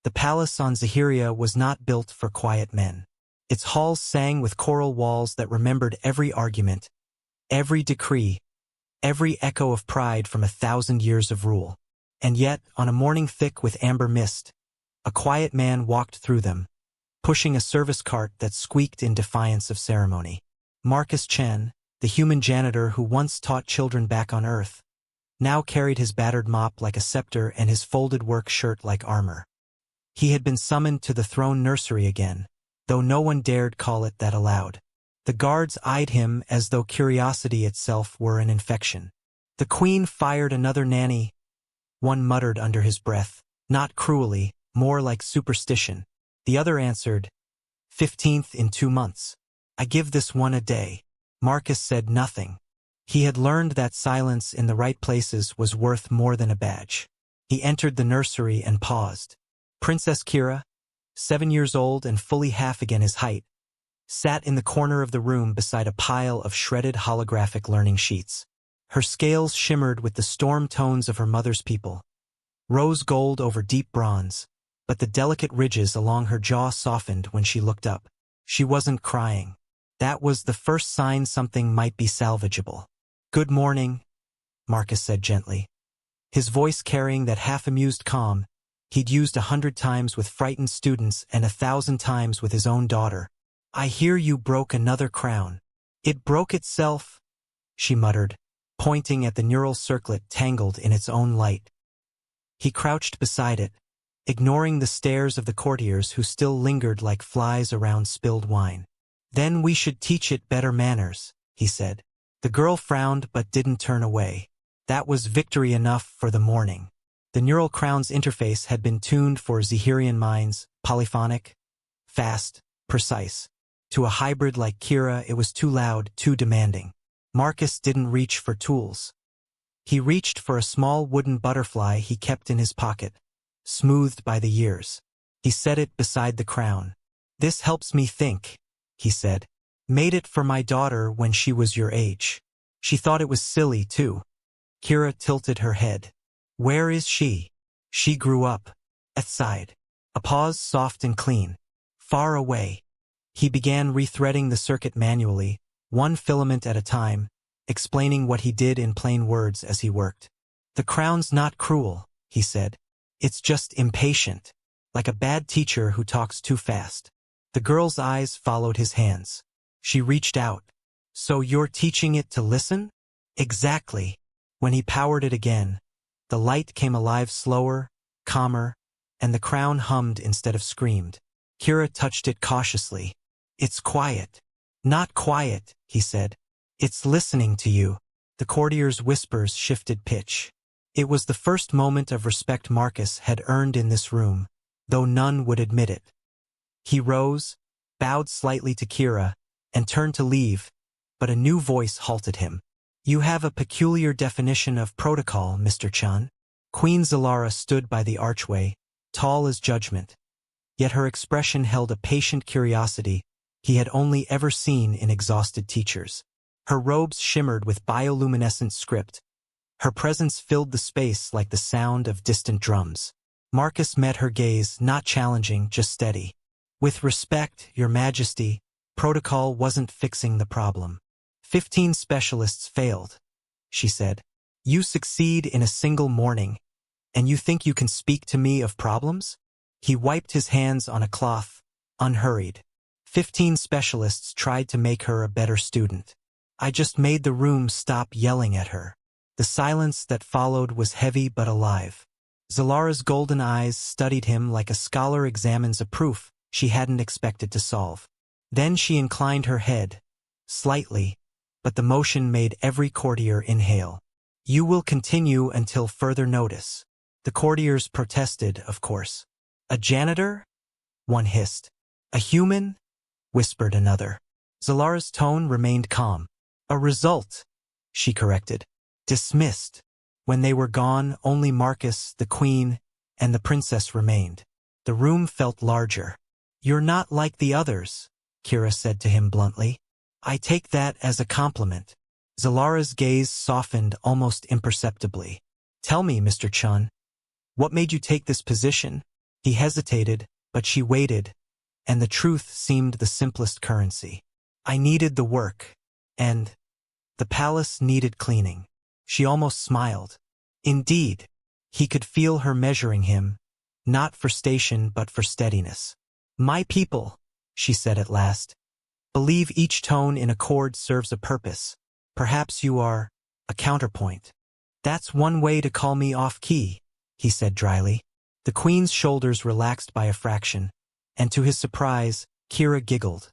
The palace on Zahiria was not built for quiet men. Its halls sang with coral walls that remembered every argument, every decree, every echo of pride from 1,000 years of rule. And yet, on a morning thick with amber mist, a quiet man walked through them, pushing a service cart that squeaked in defiance of ceremony. Marcus Chen, the human janitor who once taught children back on Earth, now carried his battered mop like a scepter and his folded work shirt like armor. He had been summoned to the throne nursery again, though no one dared call it that aloud. The guards eyed him as though curiosity itself were an infection. The queen fired another nanny, one muttered under his breath, not cruelly, more like superstition. The other answered, 15th in 2 months. I give this one a day. Marcus said nothing. He had learned that silence in the right places was worth more than a badge. He entered the nursery and paused. Princess Kira, 7 years old and fully half again his height, sat in the corner of the room beside a pile of shredded holographic learning sheets. Her scales shimmered with the storm tones of her mother's people, rose gold over deep bronze, but the delicate ridges along her jaw softened when she looked up. She wasn't crying. That was the first sign something might be salvageable. Good morning, Marcus said gently, his voice carrying that half-amused calm he'd used 100 times with frightened students and 1,000 times with his own daughter. I hear you broke another crown. It broke itself, she muttered, pointing at the neural circlet tangled in its own light. He crouched beside it, ignoring the stares of the courtiers who still lingered like flies around spilled wine. Then we should teach it better manners, he said. The girl frowned but didn't turn away. That was victory enough for the morning. The neural crown's interface had been tuned for Zahirian minds, polyphonic, fast, precise. To a hybrid like Kira, it was too loud, too demanding. Marcus didn't reach for tools. He reached for a small wooden butterfly he kept in his pocket, smoothed by the years. He set it beside the crown. This helps me think, he said. Made it for my daughter when she was your age. She thought it was silly, too. Kira tilted her head. Where is she? She grew up. Outside. A pause, soft and clean. Far away. He began rethreading the circuit manually, one filament at a time, explaining what he did in plain words as he worked. The crown's not cruel, he said. It's just impatient, like a bad teacher who talks too fast. The girl's eyes followed his hands. She reached out. So you're teaching it to listen? Exactly. When he powered it again, the light came alive slower, calmer, and the crown hummed instead of screamed. Kira touched it cautiously. It's quiet. Not quiet, he said. It's listening to you. The courtier's whispers shifted pitch. It was the first moment of respect Marcus had earned in this room, though none would admit it. He rose, bowed slightly to Kira, and turned to leave, but a new voice halted him. You have a peculiar definition of protocol, Mr. Chun. Queen Zalara stood by the archway, tall as judgment. Yet her expression held a patient curiosity he had only ever seen in exhausted teachers. Her robes shimmered with bioluminescent script. Her presence filled the space like the sound of distant drums. Marcus met her gaze, not challenging, just steady. With respect, Your Majesty, protocol wasn't fixing the problem. 15 specialists failed, she said. You succeed in a single morning, and you think you can speak to me of problems? He wiped his hands on a cloth, unhurried. 15 specialists tried to make her a better student. I just made the room stop yelling at her. The silence that followed was heavy but alive. Zalara's golden eyes studied him like a scholar examines a proof she hadn't expected to solve. Then she inclined her head, slightly, but the motion made every courtier inhale. You will continue until further notice. The courtiers protested, of course. A janitor? One hissed. A human? Whispered another. Zalara's tone remained calm. A result, she corrected. Dismissed. When they were gone, only Marcus, the queen, and the princess remained. The room felt larger. You're not like the others, Kira said to him bluntly. I take that as a compliment. Zalara's gaze softened almost imperceptibly. Tell me, Mr. Chun, what made you take this position? He hesitated, but she waited, and the truth seemed the simplest currency. I needed the work, and the palace needed cleaning. She almost smiled. Indeed, he could feel her measuring him, not for station but for steadiness. My people, she said at last, believe each tone in a chord serves a purpose. Perhaps you are a counterpoint. That's one way to call me off-key, he said dryly. The queen's shoulders relaxed by a fraction, and to his surprise, Kira giggled.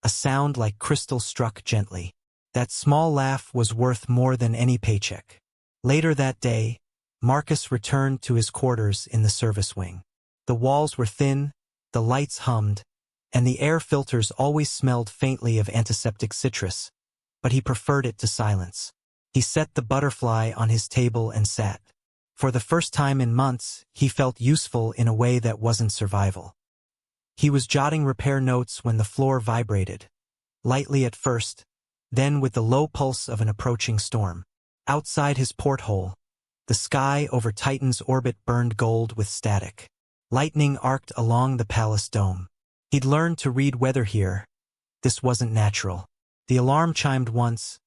A sound like crystal struck gently. That small laugh was worth more than any paycheck. Later that day, Marcus returned to his quarters in the service wing. The walls were thin, the lights hummed, and the air filters always smelled faintly of antiseptic citrus, but he preferred it to silence. He set the butterfly on his table and sat. For the first time in months, he felt useful in a way that wasn't survival. He was jotting repair notes when the floor vibrated, lightly at first, then with the low pulse of an approaching storm. Outside his porthole, the sky over Titan's orbit burned gold with static. Lightning arced along the palace dome. He'd learned to read weather here. This wasn't natural. The alarm chimed once,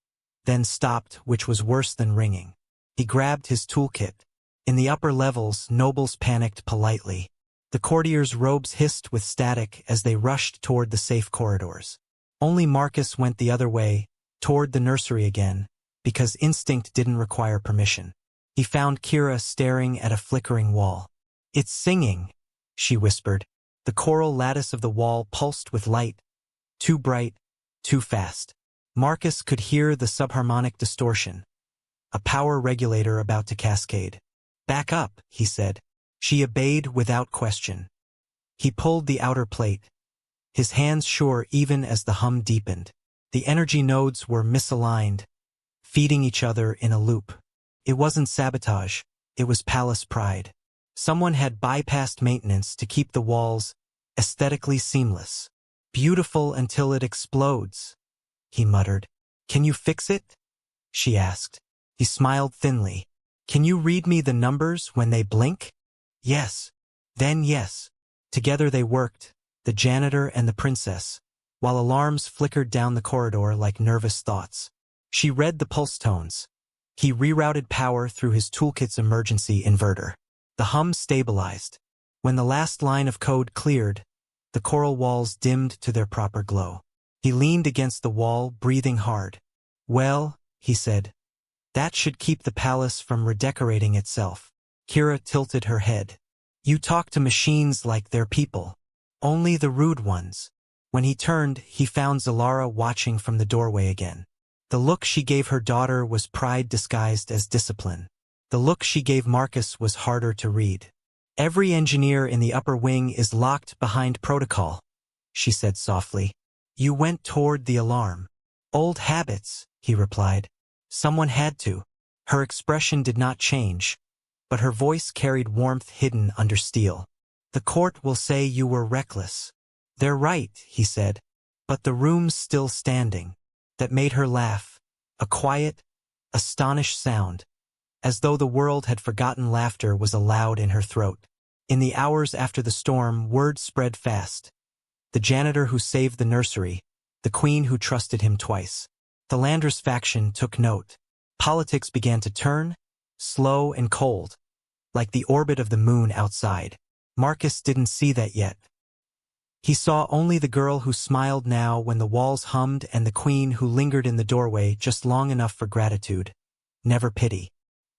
then stopped, which was worse than ringing. He grabbed his toolkit. In the upper levels, nobles panicked politely. The courtiers' robes hissed with static as they rushed toward the safe corridors. Only Marcus went the other way, toward the nursery again, because instinct didn't require permission. He found Kira staring at a flickering wall. It's singing, she whispered. The coral lattice of the wall pulsed with light, too bright, too fast. Marcus could hear the subharmonic distortion, a power regulator about to cascade. Back up, he said. She obeyed without question. He pulled the outer plate, his hands sure even as the hum deepened. The energy nodes were misaligned, feeding each other in a loop. It wasn't sabotage, it was palace pride. Someone had bypassed maintenance to keep the walls aesthetically seamless. Beautiful until it explodes, he muttered. Can you fix it? She asked. He smiled thinly. Can you read me the numbers when they blink? Yes. Then yes. Together they worked, the janitor and the princess, while alarms flickered down the corridor like nervous thoughts. She read the pulse tones. He rerouted power through his toolkit's emergency inverter. The hum stabilized. When the last line of code cleared, the coral walls dimmed to their proper glow. He leaned against the wall, breathing hard. Well, he said, that should keep the palace from redecorating itself. Kira tilted her head. You talk to machines like they're people. Only the rude ones. When he turned, he found Zalara watching from the doorway again. The look she gave her daughter was pride disguised as discipline. The look she gave Marcus was harder to read. Every engineer in the upper wing is locked behind protocol, she said softly. You went toward the alarm. Old habits, he replied. Someone had to. Her expression did not change, but her voice carried warmth hidden under steel. The court will say you were reckless. They're right, he said, but the room's still standing. That made her laugh, a quiet, astonished sound, as though the world had forgotten laughter was allowed in her throat. In the hours after the storm, word spread fast. The janitor who saved the nursery, the queen who trusted him twice. The Landers faction took note. Politics began to turn, slow and cold, like the orbit of the moon outside. Marcus didn't see that yet. He saw only the girl who smiled now when the walls hummed and the queen who lingered in the doorway just long enough for gratitude, never pity.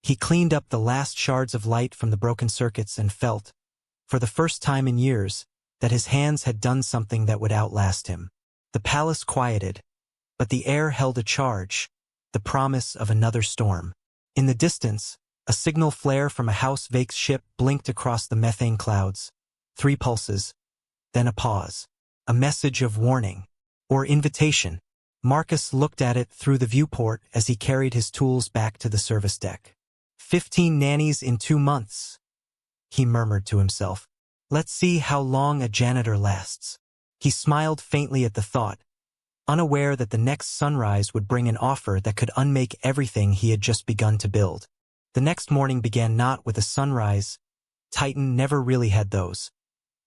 He cleaned up the last shards of light from the broken circuits and felt, for the first time in years, that his hands had done something that would outlast him. The palace quieted, but the air held a charge, the promise of another storm. In the distance, a signal flare from a House Vake's ship blinked across the methane clouds. 3 pulses, then a pause. A message of warning, or invitation. Marcus looked at it through the viewport as he carried his tools back to the service deck. 15 nannies in 2 months, he murmured to himself. Let's see how long a janitor lasts. He smiled faintly at the thought, unaware that the next sunrise would bring an offer that could unmake everything he had just begun to build. The next morning began not with a sunrise. Titan never really had those.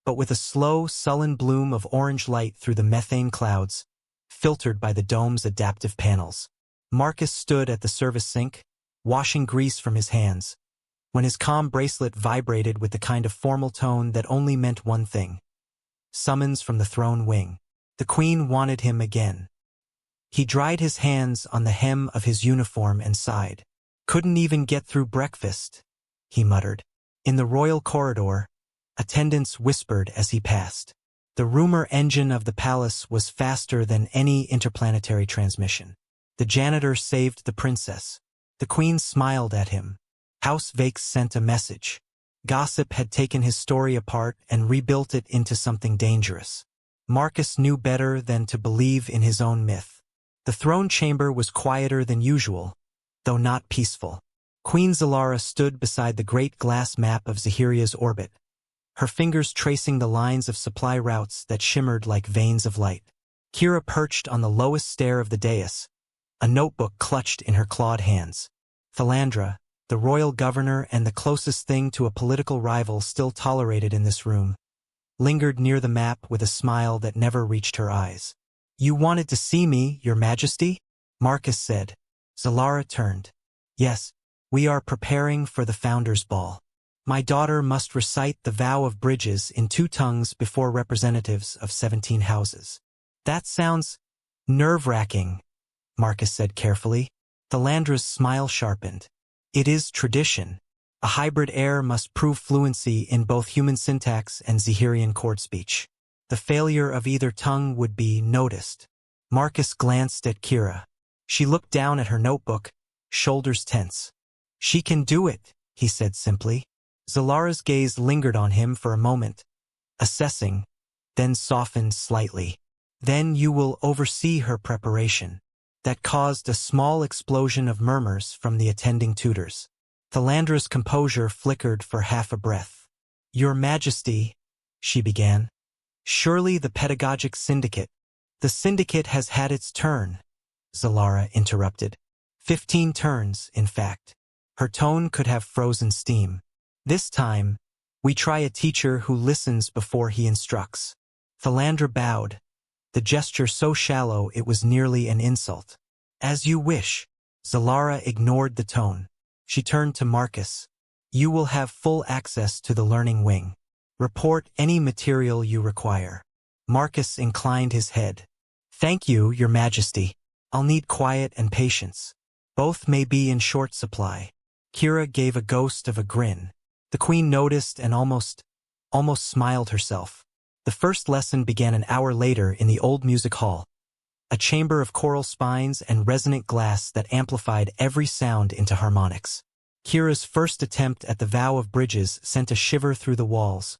but with a slow, sullen bloom of orange light through the methane clouds, filtered by the dome's adaptive panels. Marcus stood at the service sink, washing grease from his hands, when his comm bracelet vibrated with the kind of formal tone that only meant one thing. Summons from the throne wing. The Queen wanted him again. He dried his hands on the hem of his uniform and sighed. Couldn't even get through breakfast, he muttered. In the royal corridor, attendants whispered as he passed. The rumor engine of the palace was faster than any interplanetary transmission. The janitor saved the princess. The Queen smiled at him. House Vakes sent a message. Gossip had taken his story apart and rebuilt it into something dangerous. Marcus knew better than to believe in his own myth. The throne chamber was quieter than usual, though not peaceful. Queen Zalara stood beside the great glass map of Zahiria's orbit, her fingers tracing the lines of supply routes that shimmered like veins of light. Kira perched on the lowest stair of the dais, a notebook clutched in her clawed hands. Thalandra, the royal governor and the closest thing to a political rival still tolerated in this room, lingered near the map with a smile that never reached her eyes. "You wanted to see me, Your Majesty?" Marcus said. Zalara turned. "Yes, we are preparing for the Founders' Ball. My daughter must recite the vow of bridges in 2 tongues before representatives of 17 houses." "That sounds nerve-wracking," Marcus said carefully. Thalandra's smile sharpened. "It is tradition. A hybrid heir must prove fluency in both human syntax and Zahirian chord speech. The failure of either tongue would be noticed." Marcus glanced at Kira. She looked down at her notebook, shoulders tense. "She can do it," he said simply. Zalara's gaze lingered on him for a moment, assessing, then softened slightly. "Then you will oversee her preparation." That caused a small explosion of murmurs from the attending tutors. Thalandra's composure flickered for half a breath. "Your Majesty," she began. "Surely the pedagogic syndicate." "The syndicate has had its turn," Zalara interrupted. 15 turns, in fact. Her tone could have frozen steam. "This time, we try a teacher who listens before he instructs." Thalandra bowed, the gesture so shallow it was nearly an insult. "As you wish." Zalara ignored the tone. She turned to Marcus. "You will have full access to the learning wing. Report any material you require." Marcus inclined his head. "Thank you, Your Majesty. I'll need quiet and patience. Both may be in short supply." Kira gave a ghost of a grin. The Queen noticed and almost smiled herself. The first lesson began an hour later in the old music hall, a chamber of choral spines and resonant glass that amplified every sound into harmonics. Kira's first attempt at the vow of bridges sent a shiver through the walls,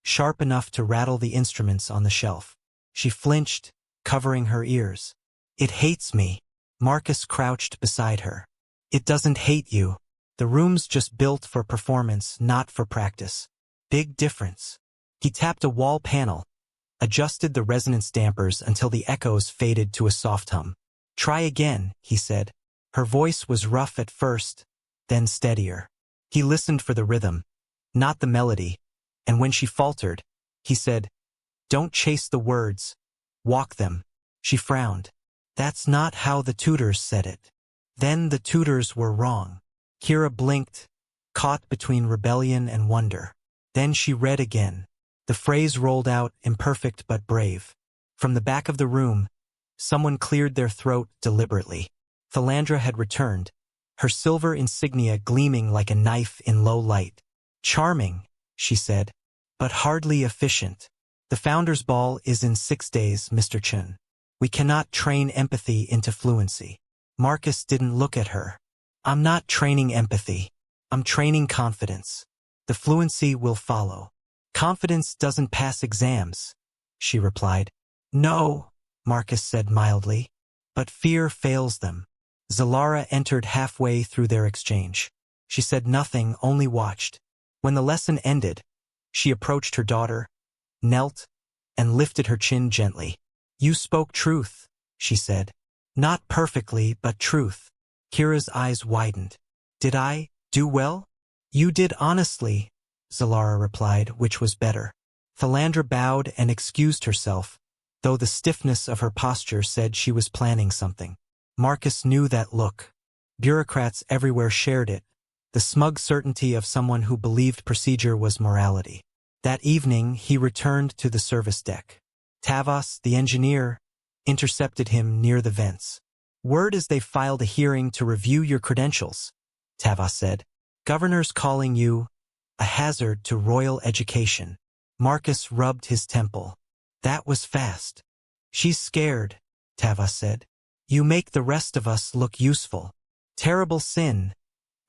sharp enough to rattle the instruments on the shelf. She flinched, covering her ears. "It hates me." Marcus crouched beside her. "It doesn't hate you. The room's just built for performance, not for practice. Big difference." He tapped a wall panel, adjusted the resonance dampers until the echoes faded to a soft hum. "Try again," he said. Her voice was rough at first, then steadier. He listened for the rhythm, not the melody, and when she faltered, he said, "Don't chase the words, walk them." She frowned. "That's not how the tutors said it." Then the tutors were wrong. Kira blinked, caught between rebellion and wonder. Then she read again. The phrase rolled out, imperfect but brave. From the back of the room, someone cleared their throat deliberately. Thalandra had returned, her silver insignia gleaming like a knife in low light. "Charming," she said, "but hardly efficient. The Founders' Ball is in 6 days, Mr. Chun. We cannot train empathy into fluency." Marcus didn't look at her. "I'm not training empathy. I'm training confidence. The fluency will follow." "Confidence doesn't pass exams," she replied. "No," Marcus said mildly, "but fear fails them." Zalara entered halfway through their exchange. She said nothing, only watched. When the lesson ended, she approached her daughter, knelt, and lifted her chin gently. "You spoke truth," she said. "Not perfectly, but truth." Kira's eyes widened. "Did I do well?" "You did honestly," Zalara replied, which was better. Thalandra bowed and excused herself, though the stiffness of her posture said she was planning something. Marcus knew that look. Bureaucrats everywhere shared it, the smug certainty of someone who believed procedure was morality. That evening, he returned to the service deck. Tavos, the engineer, intercepted him near the vents. "Word is they filed a hearing to review your credentials," Tavos said. "Governor's calling you a hazard to royal education." Marcus rubbed his temple. "That was fast." "She's scared," Tavos said. "You make the rest of us look useful." "Terrible sin,"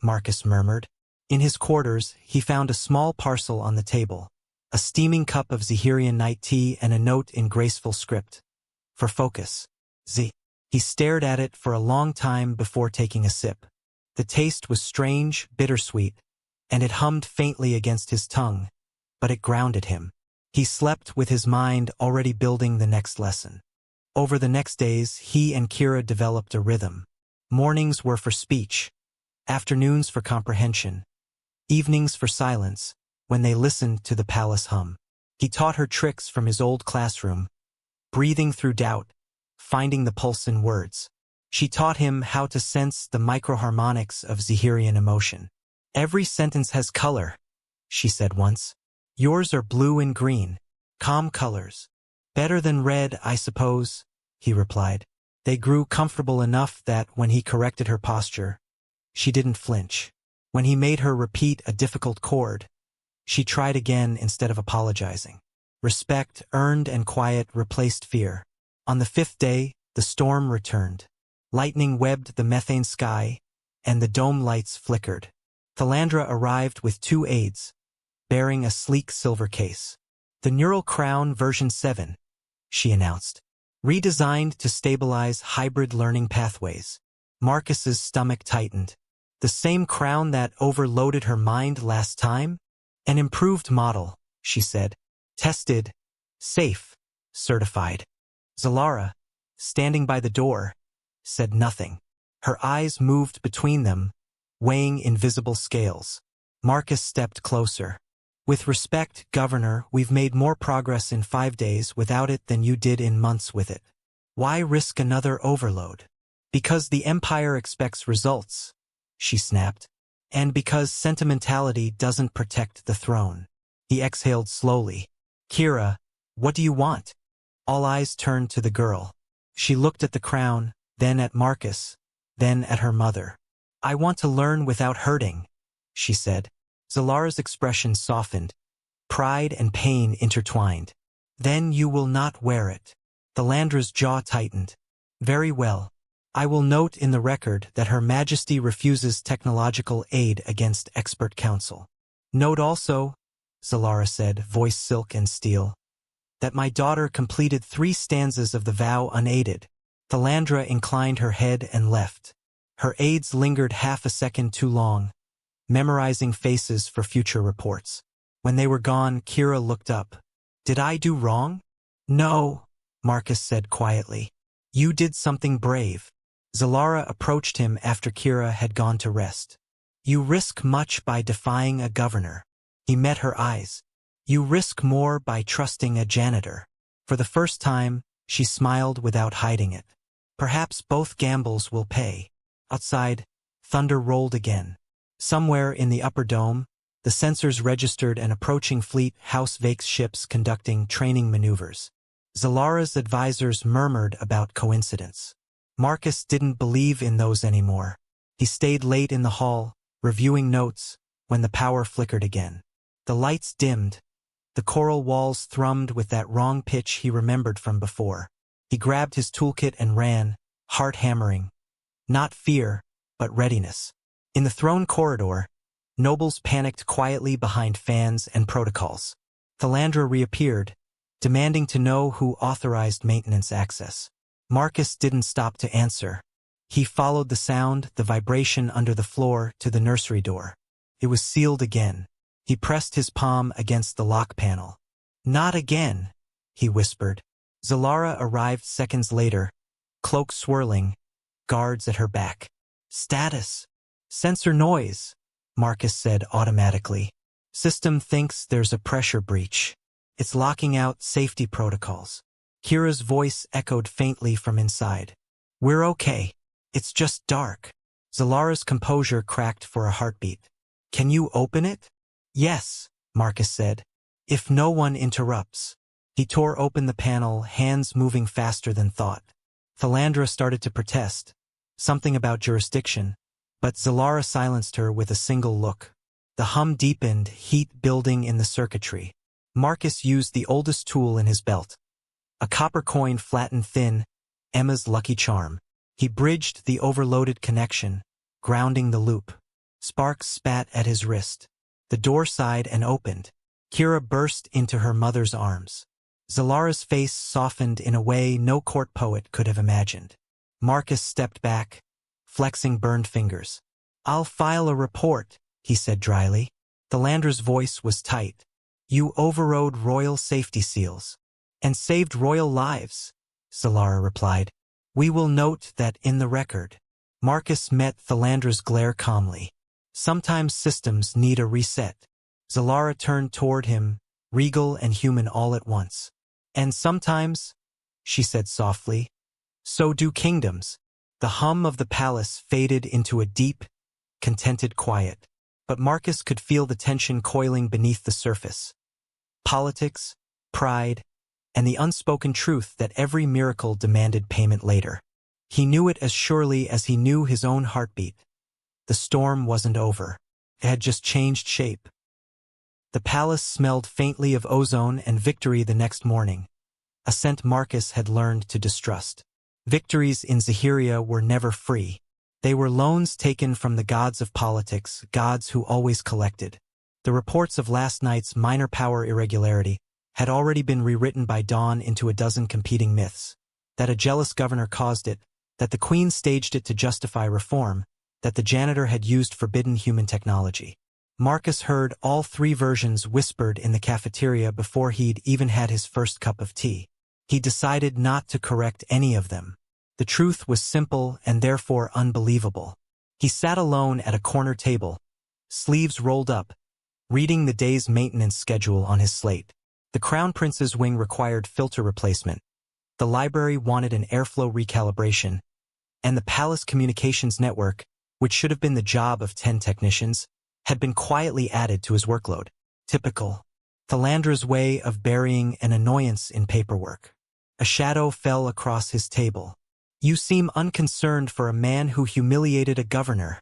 Marcus murmured. In his quarters, he found a small parcel on the table, a steaming cup of Zahirian night tea and a note in graceful script. "For focus. Z." He stared at it for a long time before taking a sip. The taste was strange, bittersweet, and it hummed faintly against his tongue, but it grounded him. He slept with his mind already building the next lesson. Over the next days, he and Kira developed a rhythm. Mornings were for speech, afternoons for comprehension, evenings for silence, when they listened to the palace hum. He taught her tricks from his old classroom, breathing through doubt, finding the pulse in words. She taught him how to sense the microharmonics of Zahirian emotion. "Every sentence has color," she said once. "Yours are blue and green, calm colors." "Better than red, I suppose," he replied. They grew comfortable enough that when he corrected her posture, she didn't flinch. When he made her repeat a difficult chord, she tried again instead of apologizing. Respect, earned and quiet, replaced fear. On the 5th day, the storm returned. Lightning webbed the methane sky, and the dome lights flickered. Thalandra arrived with 2 aides, bearing a sleek silver case. "The Neural Crown version 7, she announced. "Redesigned to stabilize hybrid learning pathways." Marcus's stomach tightened. "The same crown that overloaded her mind last time?" "An improved model," she said. "Tested, safe, certified." Zalara, standing by the door, said nothing. Her eyes moved between them, weighing invisible scales. Marcus stepped closer. "With respect, Governor, we've made more progress in 5 days without it than you did in months with it. Why risk another overload?" "Because the Empire expects results," she snapped. "And because sentimentality doesn't protect the throne." He exhaled slowly. "Kira, what do you want?" All eyes turned to the girl. She looked at the crown, then at Marcus, then at her mother. "I want to learn without hurting," she said. Zalara's expression softened, pride and pain intertwined. "Then you will not wear it." Thalandra's jaw tightened. "Very well. I will note in the record that Her Majesty refuses technological aid against expert counsel. Note also," Zalara said, voice silk and steel, "that my daughter completed 3 stanzas of the vow unaided." Thalandra inclined her head and left. Her aides lingered half a second too long, memorizing faces for future reports. When they were gone, Kira looked up. "Did I do wrong?" "No," Marcus said quietly. "You did something brave." Zalara approached him after Kira had gone to rest. "You risk much by defying a governor." He met her eyes. "You risk more by trusting a janitor." For the first time, she smiled without hiding it. "Perhaps both gambles will pay." Outside, thunder rolled again. Somewhere in the upper dome, the sensors registered an approaching fleet House Vake's ships conducting training maneuvers. Zalara's advisors murmured about coincidence. Marcus didn't believe in those anymore. He stayed late in the hall, reviewing notes, when the power flickered again. The lights dimmed. The coral walls thrummed with that wrong pitch he remembered from before. He grabbed his toolkit and ran, heart hammering. Not fear, but readiness. In the throne corridor, nobles panicked quietly behind fans and protocols. Thalandra reappeared, demanding to know who authorized maintenance access. Marcus didn't stop to answer. He followed the sound, the vibration under the floor, to the nursery door. It was sealed again. He pressed his palm against the lock panel. "Not again," he whispered. Zalara arrived seconds later, cloak swirling, guards at her back. "Status. Sensor noise," Marcus said automatically. "System thinks there's a pressure breach." It's locking out safety protocols. Kira's voice echoed faintly from inside. We're okay. It's just dark. Zalara's composure cracked for a heartbeat. Can you open it? Yes, Marcus said. If no one interrupts. He tore open the panel, hands moving faster than thought. Thalandra started to protest. Something about jurisdiction. But Zalara silenced her with a single look. The hum deepened, heat building in the circuitry. Marcus used the oldest tool in his belt. A copper coin flattened thin, Emma's lucky charm. He bridged the overloaded connection, grounding the loop. Sparks spat at his wrist. The door sighed and opened. Kira burst into her mother's arms. Zalara's face softened in a way no court poet could have imagined. Marcus stepped back, flexing burned fingers. I'll file a report, he said dryly. Thalandra's voice was tight. You overrode royal safety seals. And saved royal lives, Zalara replied. We will note that in the record. Marcus met Thalandra's glare calmly. Sometimes systems need a reset. Zalara turned toward him, regal and human all at once. And sometimes, she said softly, so do kingdoms. The hum of the palace faded into a deep, contented quiet. But Marcus could feel the tension coiling beneath the surface. Politics, pride, and the unspoken truth that every miracle demanded payment later. He knew it as surely as he knew his own heartbeat. The storm wasn't over. It had just changed shape. The palace smelled faintly of ozone and victory the next morning, a scent Marcus had learned to distrust. Victories in Zahiria were never free. They were loans taken from the gods of politics, gods who always collected. The reports of last night's minor power irregularity had already been rewritten by Dawn into a dozen competing myths. That a jealous governor caused it, that the queen staged it to justify reform, that the janitor had used forbidden human technology. Marcus heard all three versions whispered in the cafeteria before he'd even had his first cup of tea. He decided not to correct any of them. The truth was simple and therefore unbelievable. He sat alone at a corner table, sleeves rolled up, reading the day's maintenance schedule on his slate. The Crown Prince's wing required filter replacement. The library wanted an airflow recalibration, and the palace communications network, which should have been the job of 10 technicians, had been quietly added to his workload. Typical. Thalandra's way of burying an annoyance in paperwork. A shadow fell across his table. You seem unconcerned for a man who humiliated a governor,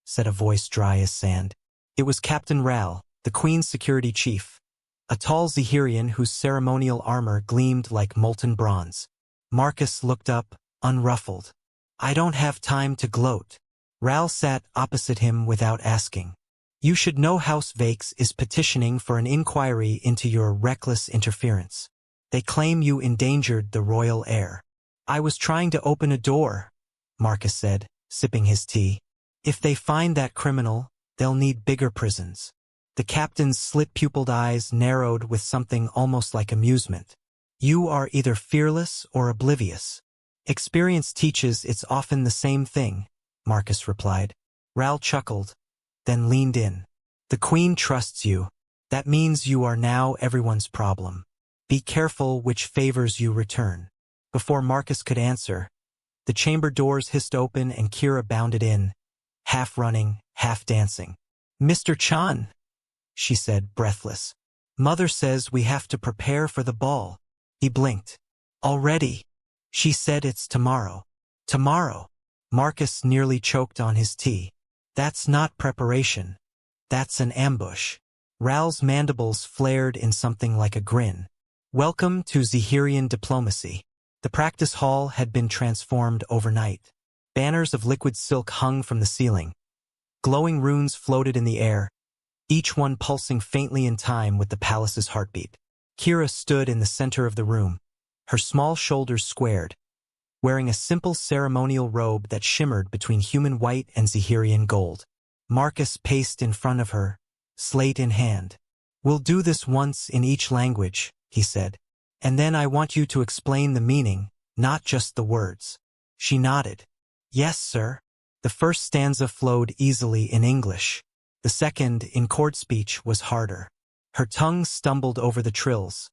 said a voice dry as sand. It was Captain Ral, the Queen's security chief, a tall Zahirian whose ceremonial armor gleamed like molten bronze. Marcus looked up, unruffled. I don't have time to gloat. Ral sat opposite him without asking. You should know House Vakes is petitioning for an inquiry into your reckless interference. They claim you endangered the royal heir. I was trying to open a door, Marcus said, sipping his tea. If they find that criminal, they'll need bigger prisons. The captain's slit-pupiled eyes narrowed with something almost like amusement. You are either fearless or oblivious. Experience teaches it's often the same thing, Marcus replied. Ral chuckled, then leaned in. The Queen trusts you. That means you are now everyone's problem. Be careful which favors you return. Before Marcus could answer, the chamber doors hissed open and Kira bounded in, half running, half dancing. Mr. Chan, she said, breathless. Mother says we have to prepare for the ball. He blinked. Already? She said it's tomorrow. Tomorrow. Marcus nearly choked on his tea. That's not preparation. That's an ambush. Ral's mandibles flared in something like a grin. Welcome to Zahirian diplomacy. The practice hall had been transformed overnight. Banners of liquid silk hung from the ceiling. Glowing runes floated in the air, each one pulsing faintly in time with the palace's heartbeat. Kira stood in the center of the room, her small shoulders squared, wearing a simple ceremonial robe that shimmered between human white and Zahirian gold. Marcus paced in front of her, slate in hand. We'll do this once in each language, he said. And then I want you to explain the meaning, not just the words. She nodded. Yes, sir. The first stanza flowed easily in English. The second, in chord speech, was harder. Her tongue stumbled over the trills,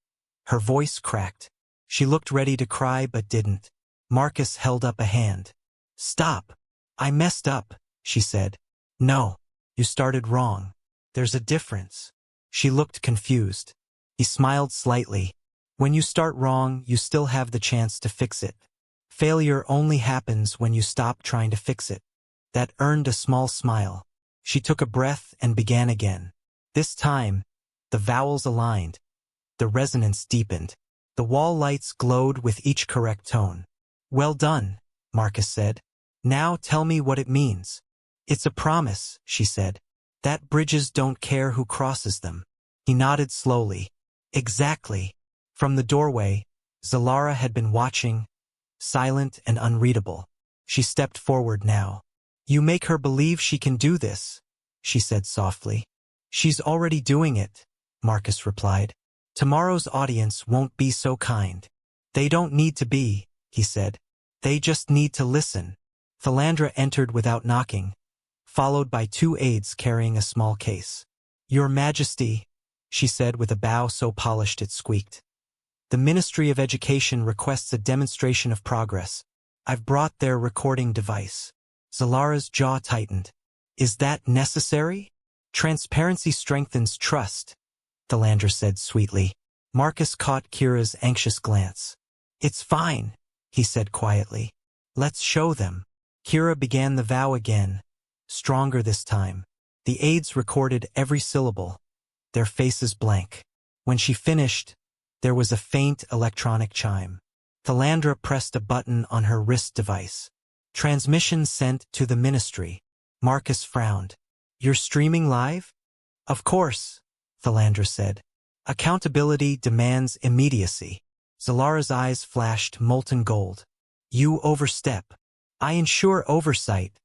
Her voice cracked. She looked ready to cry but didn't. Marcus held up a hand. "Stop. I messed up," she said. "No. You started wrong. There's a difference." She looked confused. He smiled slightly. "When you start wrong, you still have the chance to fix it. Failure only happens when you stop trying to fix it." That earned a small smile. She took a breath and began again. This time, the vowels aligned. The resonance deepened. The wall lights glowed with each correct tone. "Well done," Marcus said. "Now tell me what it means." "It's a promise," she said, "that bridges don't care who crosses them." He nodded slowly. "Exactly." From the doorway, Zalara had been watching, silent and unreadable. She stepped forward now. "You make her believe she can do this," she said softly. "She's already doing it," Marcus replied. "Tomorrow's audience won't be so kind." "They don't need to be," he said. "They just need to listen." Philandra entered without knocking, followed by 2 aides carrying a small case. "Your Majesty," she said with a bow so polished it squeaked. "The Ministry of Education requests a demonstration of progress. I've brought their recording device." Zalara's jaw tightened. "Is that necessary?" "Transparency strengthens trust," Philandra said sweetly. Marcus caught Kira's anxious glance. "It's fine," he said quietly. "Let's show them." Kira began the vow again, stronger this time. The aides recorded every syllable, their faces blank. When she finished, there was a faint electronic chime. Philandra pressed a button on her wrist device. "Transmission sent to the ministry." Marcus frowned. "You're streaming live?" "Of course," Philandra said. "Accountability demands immediacy." Zalara's eyes flashed molten gold. "You overstep." "I ensure oversight,"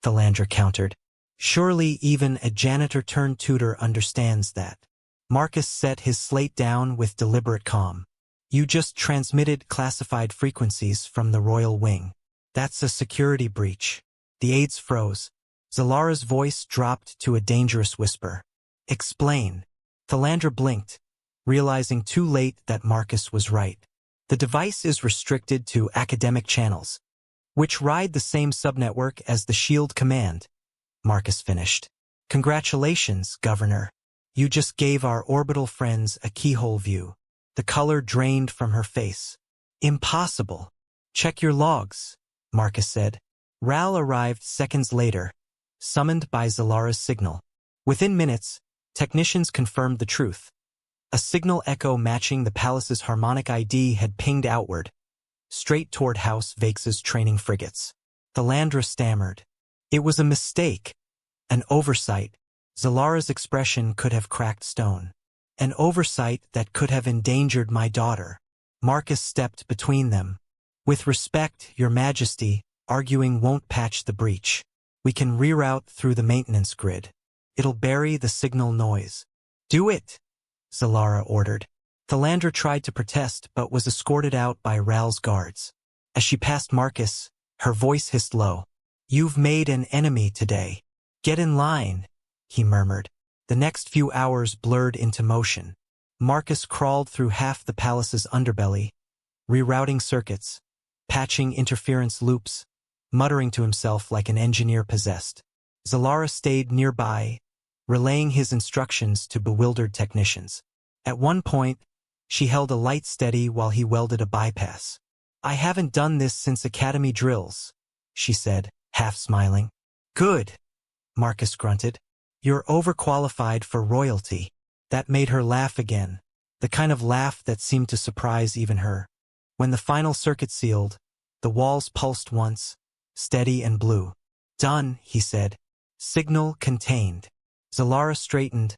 Philandra countered. "Surely even a janitor-turned-tutor understands that." Marcus set his slate down with deliberate calm. "You just transmitted classified frequencies from the royal wing. That's a security breach." The aides froze. Zalara's voice dropped to a dangerous whisper. "Explain." Philandra blinked, realizing too late that Marcus was right. "The device is restricted to academic channels, which ride the same subnetwork as the SHIELD command," Marcus finished. "Congratulations, Governor. You just gave our orbital friends a keyhole view." The color drained from her face. "Impossible." "Check your logs," Marcus said. Ral arrived seconds later, summoned by Zalara's signal. Within minutes, technicians confirmed the truth. A signal echo matching the palace's harmonic ID had pinged outward, straight toward House Vaix's training frigates. Philandra stammered. "It was a mistake. An oversight." Zalara's expression could have cracked stone. "An oversight that could have endangered my daughter." Marcus stepped between them. "With respect, Your Majesty, arguing won't patch the breach. We can reroute through the maintenance grid. It'll bury the signal noise." "Do it," Zalara ordered. Philandra tried to protest but was escorted out by Ral's guards. As she passed Marcus, her voice hissed low. "You've made an enemy today. Get in line," he murmured. The next few hours blurred into motion. Marcus crawled through half the palace's underbelly, rerouting circuits, patching interference loops, muttering to himself like an engineer possessed. Zalara stayed nearby, relaying his instructions to bewildered technicians. At one point, she held a light steady while he welded a bypass. "I haven't done this since academy drills," she said, half smiling. "Good," Marcus grunted. "You're overqualified for royalty." That made her laugh again, the kind of laugh that seemed to surprise even her. When the final circuit sealed, the walls pulsed once, steady and blue. "Done," he said. "Signal contained." Zalara straightened,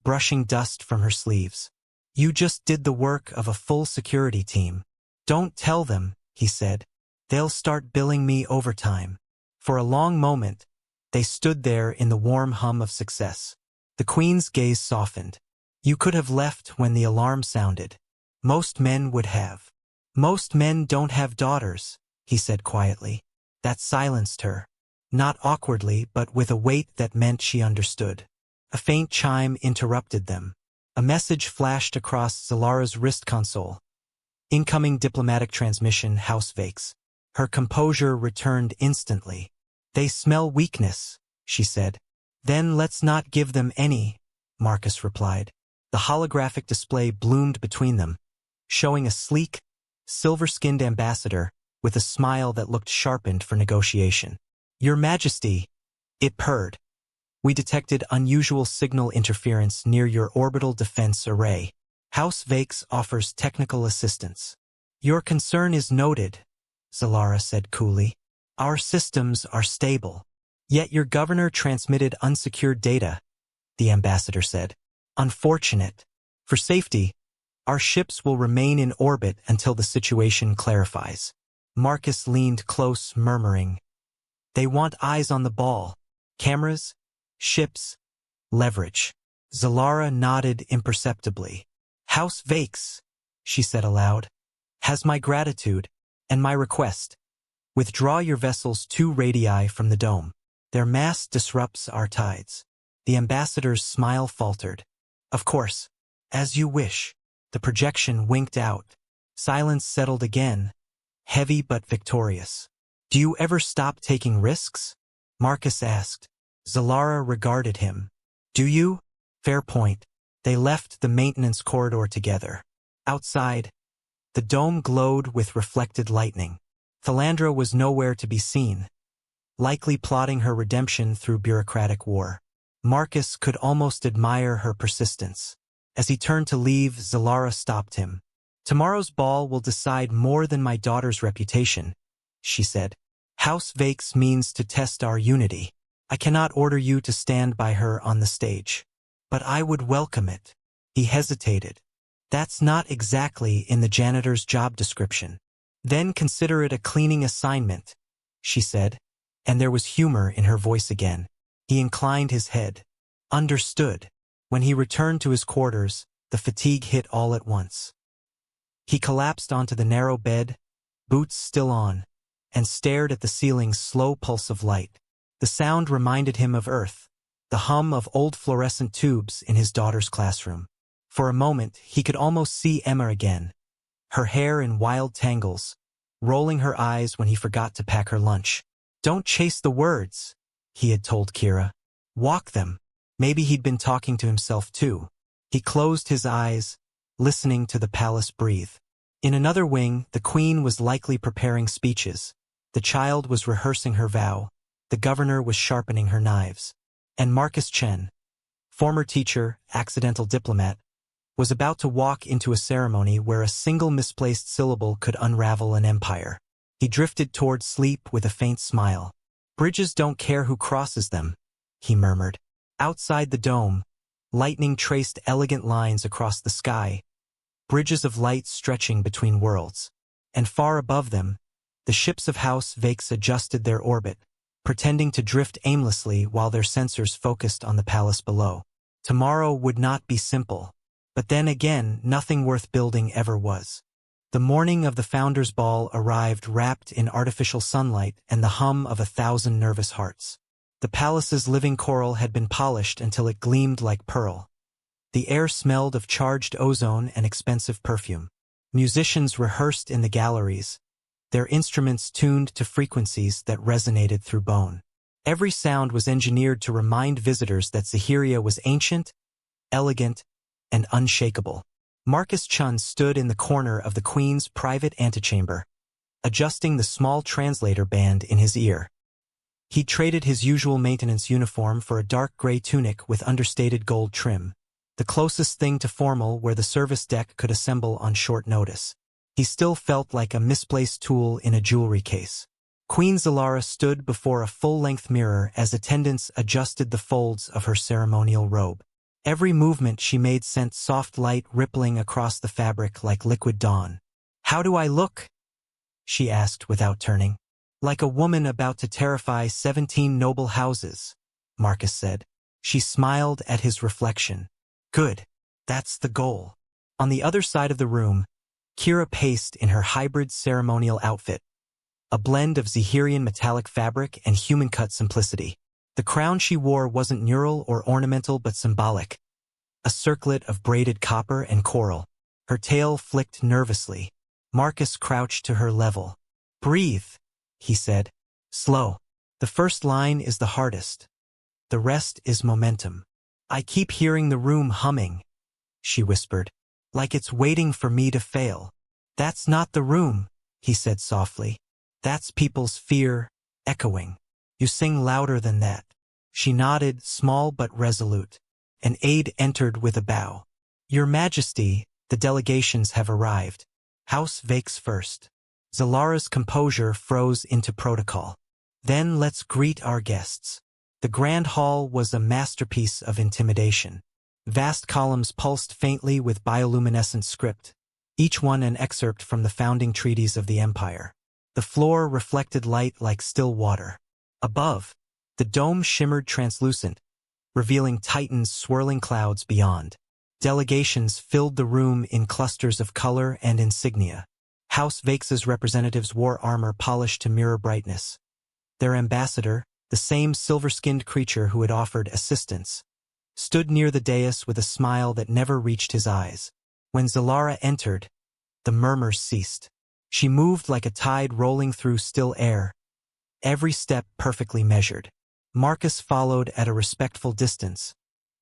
brushing dust from her sleeves. "You just did the work of a full security team." "Don't tell them," he said. "They'll start billing me overtime." For a long moment, they stood there in the warm hum of success. The Queen's gaze softened. "You could have left when the alarm sounded." "Most men would have." "Most men don't have daughters," he said quietly. That silenced her. Not awkwardly, but with a weight that meant she understood. A faint chime interrupted them. A message flashed across Zalara's wrist console. Incoming diplomatic transmission, House Vakes. Her composure returned instantly. They smell weakness, she said. Then let's not give them any, Marcus replied. The holographic display bloomed between them, showing a sleek, silver-skinned ambassador with a smile that looked sharpened for negotiation. Your Majesty, it purred. We detected unusual signal interference near your orbital defense array. House Vakes offers technical assistance. Your concern is noted, Zalara said coolly. Our systems are stable. Yet your governor transmitted unsecured data, the ambassador said. Unfortunate. For safety, our ships will remain in orbit until the situation clarifies. Marcus leaned close, murmuring. They want eyes on the ball. Cameras, ships, leverage. Zalara nodded imperceptibly. House Vakes, she said aloud, has my gratitude and my request. Withdraw your vessels 2 radii from the dome. Their mass disrupts our tides. The ambassador's smile faltered. Of course, as you wish. The projection winked out. Silence settled again, heavy but victorious. Do you ever stop taking risks? Marcus asked. Zalara regarded him. Do you? Fair point. They left the maintenance corridor together. Outside, the dome glowed with reflected lightning. Thalandra was nowhere to be seen, likely plotting her redemption through bureaucratic war. Marcus could almost admire her persistence. As he turned to leave, Zalara stopped him. Tomorrow's ball will decide more than my daughter's reputation, she said. House Vakes means to test our unity. I cannot order you to stand by her on the stage. But I would welcome it. He hesitated. That's not exactly in the janitor's job description. Then consider it a cleaning assignment, she said, and there was humor in her voice again. He inclined his head. Understood. When he returned to his quarters, the fatigue hit all at once. He collapsed onto the narrow bed, boots still on, and stared at the ceiling's slow pulse of light. The sound reminded him of Earth, the hum of old fluorescent tubes in his daughter's classroom. For a moment, he could almost see Emma again, her hair in wild tangles, rolling her eyes when he forgot to pack her lunch. Don't chase the words, he had told Kira. Walk them. Maybe he'd been talking to himself too. He closed his eyes, listening to the palace breathe. In another wing, the queen was likely preparing speeches. The child was rehearsing her vow. The governor was sharpening her knives. And Marcus Chen, former teacher, accidental diplomat, was about to walk into a ceremony where a single misplaced syllable could unravel an empire. He drifted toward sleep with a faint smile. Bridges don't care who crosses them, he murmured. Outside the dome, lightning traced elegant lines across the sky, bridges of light stretching between worlds. And far above them, the ships of House Vakes adjusted their orbit, pretending to drift aimlessly while their sensors focused on the palace below. Tomorrow would not be simple. But then again, nothing worth building ever was. The morning of the Founders' Ball arrived wrapped in artificial sunlight and the hum of 1,000 nervous hearts. The palace's living coral had been polished until it gleamed like pearl. The air smelled of charged ozone and expensive perfume. Musicians rehearsed in the galleries, their instruments tuned to frequencies that resonated through bone. Every sound was engineered to remind visitors that Zahiria was ancient, elegant, and unshakable. Marcus Chun stood in the corner of the queen's private antechamber, adjusting the small translator band in his ear. He traded his usual maintenance uniform for a dark gray tunic with understated gold trim, the closest thing to formal where the service deck could assemble on short notice. He still felt like a misplaced tool in a jewelry case. Queen Zalara stood before a full-length mirror as attendants adjusted the folds of her ceremonial robe. Every movement she made sent soft light rippling across the fabric like liquid dawn. How do I look? She asked without turning. Like a woman about to terrify 17 noble houses, Marcus said. She smiled at his reflection. Good. That's the goal. On the other side of the room, Kira paced in her hybrid ceremonial outfit, a blend of Zahirian metallic fabric and human-cut simplicity. The crown she wore wasn't neural or ornamental but symbolic, a circlet of braided copper and coral. Her tail flicked nervously. Marcus crouched to her level. "Breathe," he said. "Slow. The first line is the hardest. The rest is momentum." "I keep hearing the room humming," she whispered, "like it's waiting for me to fail." "That's not the room," he said softly. "That's people's fear, echoing. You sing louder than that." She nodded, small but resolute. An aide entered with a bow. "Your Majesty, the delegations have arrived. House Vakes first." Zalara's composure froze into protocol. "Then let's greet our guests." The grand hall was a masterpiece of intimidation. Vast columns pulsed faintly with bioluminescent script, each one an excerpt from the founding treaties of the Empire. The floor reflected light like still water. Above, the dome shimmered translucent, revealing Titan's swirling clouds beyond. Delegations filled the room in clusters of color and insignia. House Vakes' representatives wore armor polished to mirror brightness. Their ambassador, the same silver-skinned creature who had offered assistance, stood near the dais with a smile that never reached his eyes. When Zalara entered, the murmurs ceased. She moved like a tide rolling through still air, every step perfectly measured. Marcus followed at a respectful distance,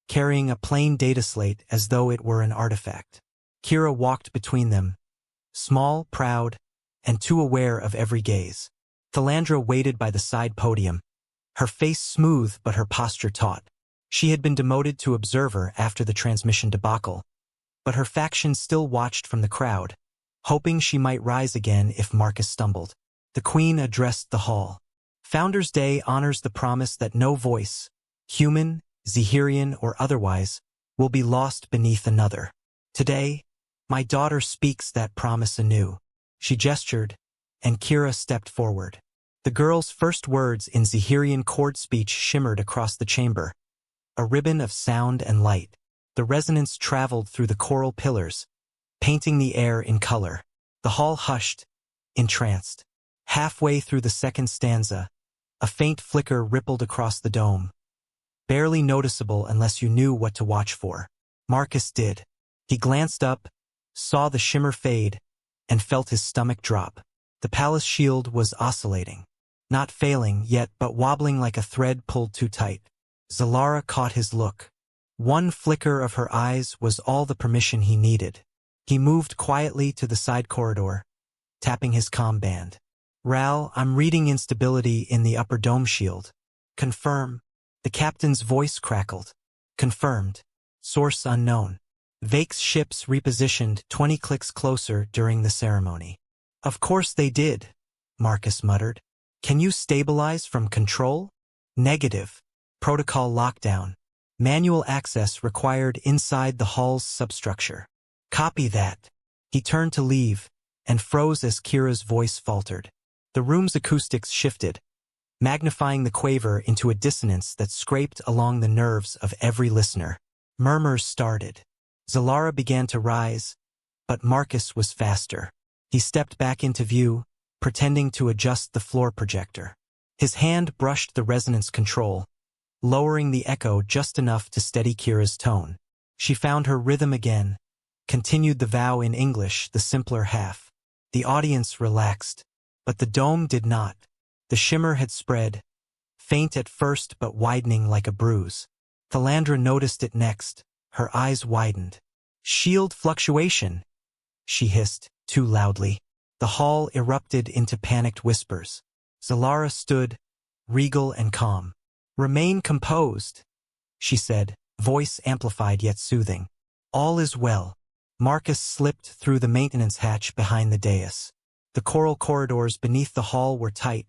carrying a plain data slate as though it were an artifact. Kira walked between them, small, proud, and too aware of every gaze. Thalandra waited by the side podium, her face smooth but her posture taut. She had been demoted to observer after the transmission debacle, but her faction still watched from the crowd, hoping she might rise again if Marcus stumbled. The Queen addressed the hall. Founders' Day honors the promise that no voice, human, Zahirian, or otherwise, will be lost beneath another. Today, my daughter speaks that promise anew. She gestured, and Kira stepped forward. The girl's first words in Zahirian chord speech shimmered across the chamber, a ribbon of sound and light. The resonance traveled through the coral pillars, painting the air in color. The hall hushed, entranced. Halfway through the second stanza, a faint flicker rippled across the dome, barely noticeable unless you knew what to watch for. Marcus did. He glanced up, saw the shimmer fade, and felt his stomach drop. The palace shield was oscillating, not failing yet but wobbling like a thread pulled too tight. Zalara caught his look. One flicker of her eyes was all the permission he needed. He moved quietly to the side corridor, tapping his comm band. "Ral, I'm reading instability in the upper dome shield." "Confirm." The captain's voice crackled. "Confirmed. Source unknown." Vake's ships repositioned 20 clicks closer during the ceremony. "Of course they did," Marcus muttered. "Can you stabilize from control?" "Negative. Protocol lockdown. Manual access required inside the hall's substructure." "Copy that." He turned to leave, and froze as Kira's voice faltered. The room's acoustics shifted, magnifying the quaver into a dissonance that scraped along the nerves of every listener. Murmurs started. Zalara began to rise, but Marcus was faster. He stepped back into view, pretending to adjust the floor projector. His hand brushed the resonance control, lowering the echo just enough to steady Kira's tone. She found her rhythm again, continued the vow in English, the simpler half. The audience relaxed, but the dome did not. The shimmer had spread, faint at first but widening like a bruise. Thalandra noticed it next. Her eyes widened. "Shield fluctuation," she hissed, too loudly. The hall erupted into panicked whispers. Zalara stood, regal and calm. "Remain composed," she said, voice amplified yet soothing. "All is well." Marcus slipped through the maintenance hatch behind the dais. The coral corridors beneath the hall were tight,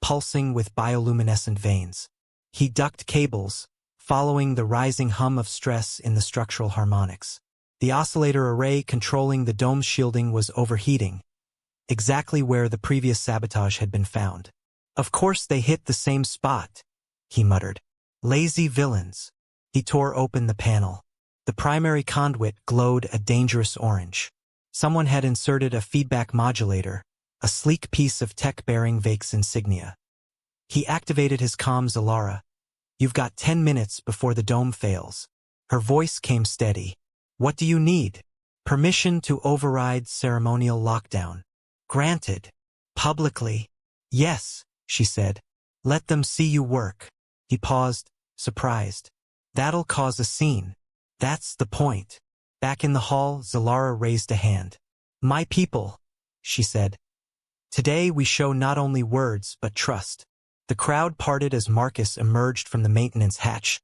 pulsing with bioluminescent veins. He ducked cables, following the rising hum of stress in the structural harmonics. The oscillator array controlling the dome's shielding was overheating, exactly where the previous sabotage had been found. "Of course they hit the same spot," he muttered. "Lazy villains." He tore open the panel. The primary conduit glowed a dangerous orange. Someone had inserted a feedback modulator, a sleek piece of tech bearing Vake's insignia. He activated his comm. "Zalara, you've got 10 minutes before the dome fails. Her voice came steady. What do you need? Permission to override ceremonial lockdown. Granted. Publicly. Yes, she said. Let them see you work. He paused, surprised. That'll cause a scene. That's the point. Back in the hall, Zalara raised a hand. My people, she said. Today we show not only words but trust. The crowd parted as Marcus emerged from the maintenance hatch,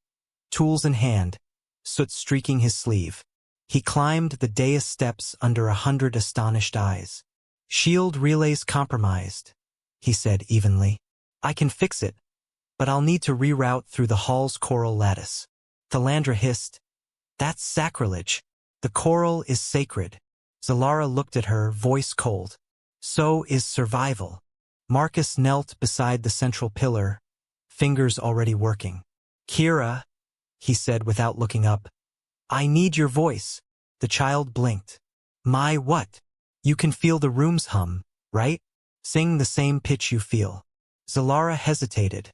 tools in hand, soot streaking his sleeve. He climbed the dais steps under 100 astonished eyes. Shield relays compromised, he said evenly. I can fix it, but I'll need to reroute through the hall's coral lattice. Thalandra hissed. That's sacrilege. The coral is sacred. Zalara looked at her, voice cold. So is survival. Marcus knelt beside the central pillar, fingers already working. Kira, he said without looking up. I need your voice. The child blinked. My what? You can feel the room's hum, right? Sing the same pitch you feel. Zalara hesitated,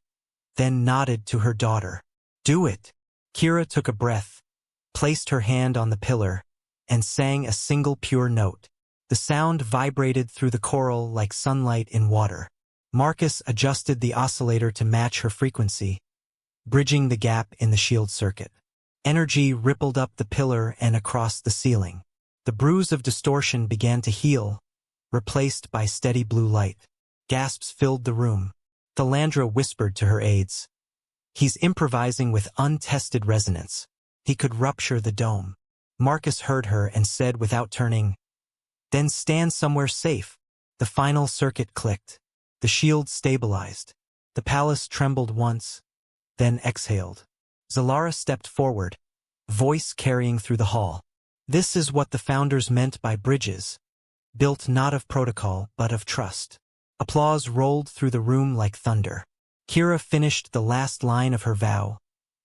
then nodded to her daughter. Do it. Kira took a breath, placed her hand on the pillar, and sang a single pure note. The sound vibrated through the coral like sunlight in water. Marcus adjusted the oscillator to match her frequency, bridging the gap in the shield circuit. Energy rippled up the pillar and across the ceiling. The bruise of distortion began to heal, replaced by steady blue light. Gasps filled the room. Thalandra whispered to her aides. He's improvising with untested resonance. He could rupture the dome. Marcus heard her and said without turning, Then stand somewhere safe. The final circuit clicked. The shield stabilized. The palace trembled once, then exhaled. Zalara stepped forward, voice carrying through the hall. This is what the founders meant by bridges, built not of protocol but of trust. Applause rolled through the room like thunder. Kira finished the last line of her vow,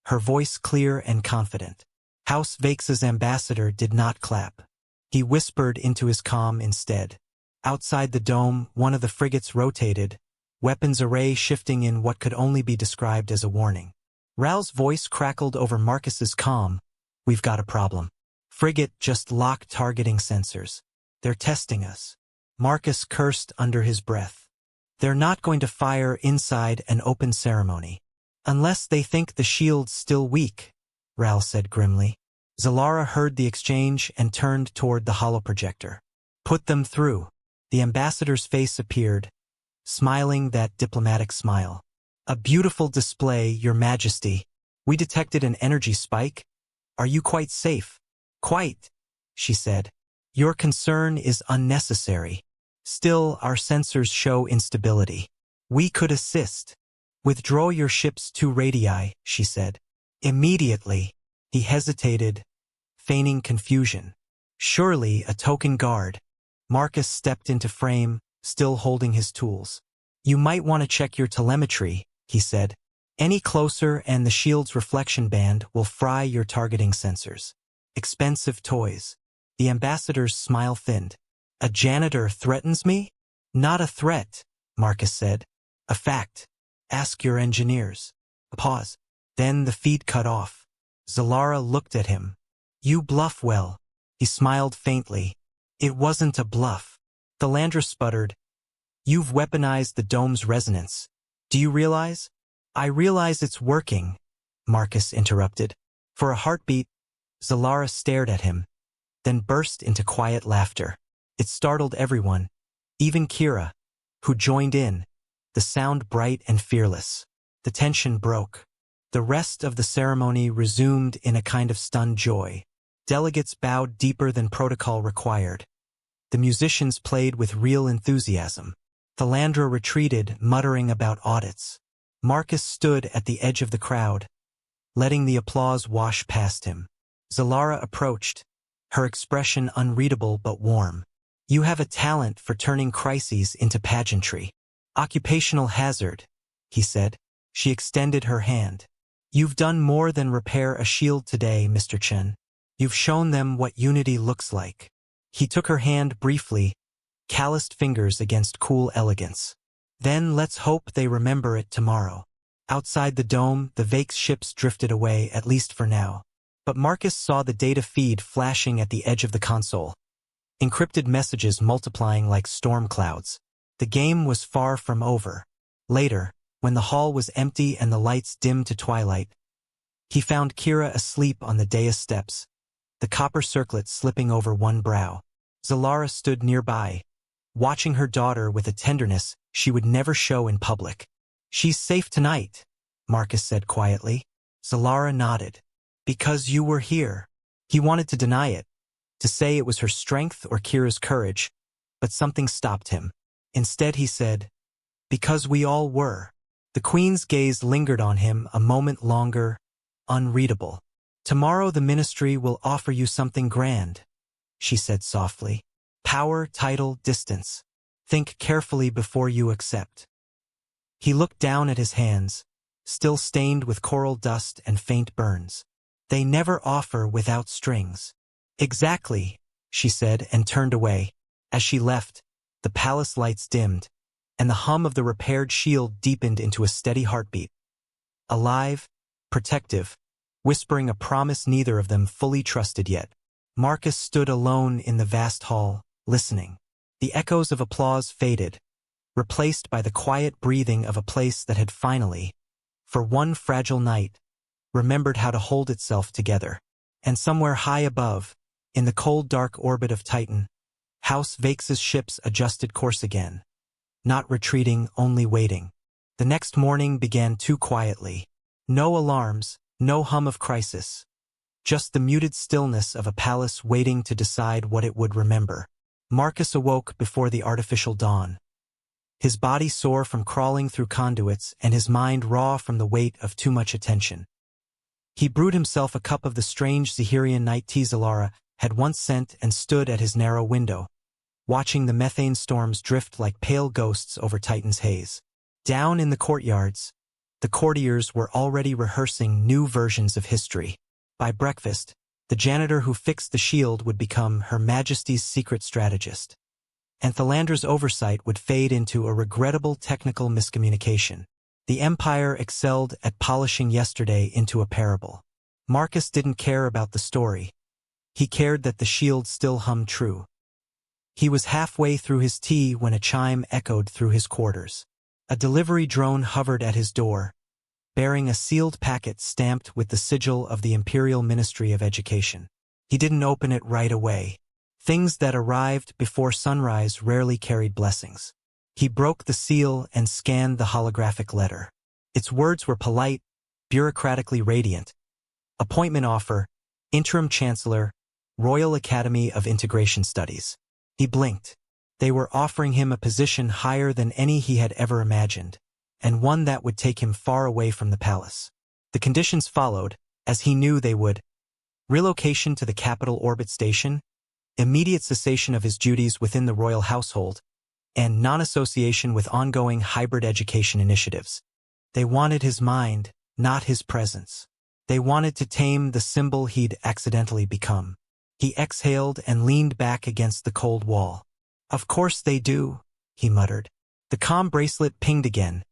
her voice clear and confident. House Vaix's ambassador did not clap. He whispered into his comm instead. Outside the dome, one of the frigates rotated, weapons array shifting in what could only be described as a warning. Ral's voice crackled over Marcus's comm. We've got a problem. Frigate just locked targeting sensors. They're testing us. Marcus cursed under his breath. They're not going to fire inside an open ceremony. Unless they think the shield's still weak, Ral said grimly. Zalara heard the exchange and turned toward the holoprojector. Put them through. The ambassador's face appeared, smiling that diplomatic smile. A beautiful display, Your Majesty. We detected an energy spike. Are you quite safe? Quite, she said. Your concern is unnecessary. Still, our sensors show instability. We could assist. Withdraw your ship's 2 radii, she said. Immediately. He hesitated, feigning confusion. Surely a token guard. Marcus stepped into frame, still holding his tools. You might want to check your telemetry, he said. Any closer and the shield's reflection band will fry your targeting sensors. Expensive toys. The ambassador's smile thinned. A janitor threatens me? Not a threat, Marcus said. A fact. Ask your engineers. A pause. Then the feed cut off. Zalara looked at him. You bluff well. He smiled faintly. It wasn't a bluff. Thalandra sputtered. You've weaponized the dome's resonance. Do you realize? I realize it's working, Marcus interrupted. For a heartbeat, Zalara stared at him, then burst into quiet laughter. It startled everyone, even Kira, who joined in, the sound bright and fearless. The tension broke. The rest of the ceremony resumed in a kind of stunned joy. Delegates bowed deeper than protocol required. The musicians played with real enthusiasm. Thalandra retreated, muttering about audits. Marcus stood at the edge of the crowd, letting the applause wash past him. Zalara approached, her expression unreadable but warm. You have a talent for turning crises into pageantry. Occupational hazard, he said. She extended her hand. You've done more than repair a shield today, Mr. Chen. You've shown them what unity looks like. He took her hand briefly, calloused fingers against cool elegance. Then let's hope they remember it tomorrow. Outside the dome, the Vaix ships drifted away, at least for now. But Marcus saw the data feed flashing at the edge of the console, encrypted messages multiplying like storm clouds. The game was far from over. Later, when the hall was empty and the lights dimmed to twilight, he found Kira asleep on the dais steps, the copper circlet slipping over one brow. Zalara stood nearby, watching her daughter with a tenderness she would never show in public. "She's safe tonight," Marcus said quietly. Zalara nodded. "Because you were here." He wanted to deny it, to say it was her strength or Kira's courage, but something stopped him. Instead he said, "Because we all were." The Queen's gaze lingered on him a moment longer, unreadable. "Tomorrow the Ministry will offer you something grand," she said softly. "Power, title, distance. Think carefully before you accept." He looked down at his hands, still stained with coral dust and faint burns. "They never offer without strings." "Exactly," she said and turned away. As she left, the palace lights dimmed, and the hum of the repaired shield deepened into a steady heartbeat. Alive, protective, whispering a promise neither of them fully trusted yet. Marcus stood alone in the vast hall, listening. The echoes of applause faded, replaced by the quiet breathing of a place that had finally, for one fragile night, remembered how to hold itself together. And somewhere high above, in the cold dark orbit of Titan, House Vakes's ships adjusted course again. Not retreating, only waiting. The next morning began too quietly. No alarms, no hum of crisis. Just the muted stillness of a palace waiting to decide what it would remember. Marcus awoke before the artificial dawn. His body sore from crawling through conduits and his mind raw from the weight of too much attention. He brewed himself a cup of the strange Zahirian night tea Zalara had once sent and stood at his narrow window, watching the methane storms drift like pale ghosts over Titan's haze. Down in the courtyards, the courtiers were already rehearsing new versions of history. By breakfast, the janitor who fixed the shield would become Her Majesty's secret strategist, and Thalandra's oversight would fade into a regrettable technical miscommunication. The Empire excelled at polishing yesterday into a parable. Marcus didn't care about the story. He cared that the shield still hummed true. He was halfway through his tea when a chime echoed through his quarters. A delivery drone hovered at his door, bearing a sealed packet stamped with the sigil of the Imperial Ministry of Education. He didn't open it right away. Things that arrived before sunrise rarely carried blessings. He broke the seal and scanned the holographic letter. Its words were polite, bureaucratically radiant. Appointment offer, Interim Chancellor, Royal Academy of Integration Studies. He blinked. They were offering him a position higher than any he had ever imagined, and one that would take him far away from the palace. The conditions followed, as he knew they would. Relocation to the capital orbit station, immediate cessation of his duties within the royal household, and non-association with ongoing hybrid education initiatives. They wanted his mind, not his presence. They wanted to tame the symbol he'd accidentally become. He exhaled and leaned back against the cold wall. "Of course they do," he muttered. The comm bracelet pinged again,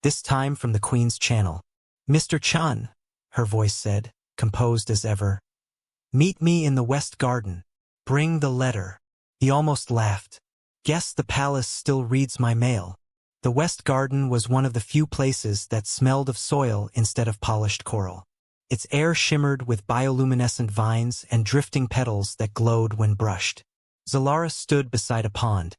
this time from the Queen's channel. "Mr. Chan," her voice said, composed as ever. "Meet me in the West Garden. Bring the letter." He almost laughed. "Guess the palace still reads my mail." The West Garden was one of the few places that smelled of soil instead of polished coral. Its air shimmered with bioluminescent vines and drifting petals that glowed when brushed. Zalara stood beside a pond,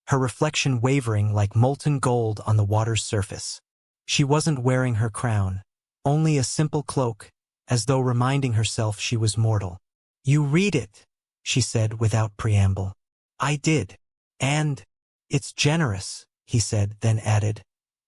her reflection wavering like molten gold on the water's surface. She wasn't wearing her crown, only a simple cloak, as though reminding herself she was mortal. "You read it," she said without preamble. "I did. And it's generous," he said, then added,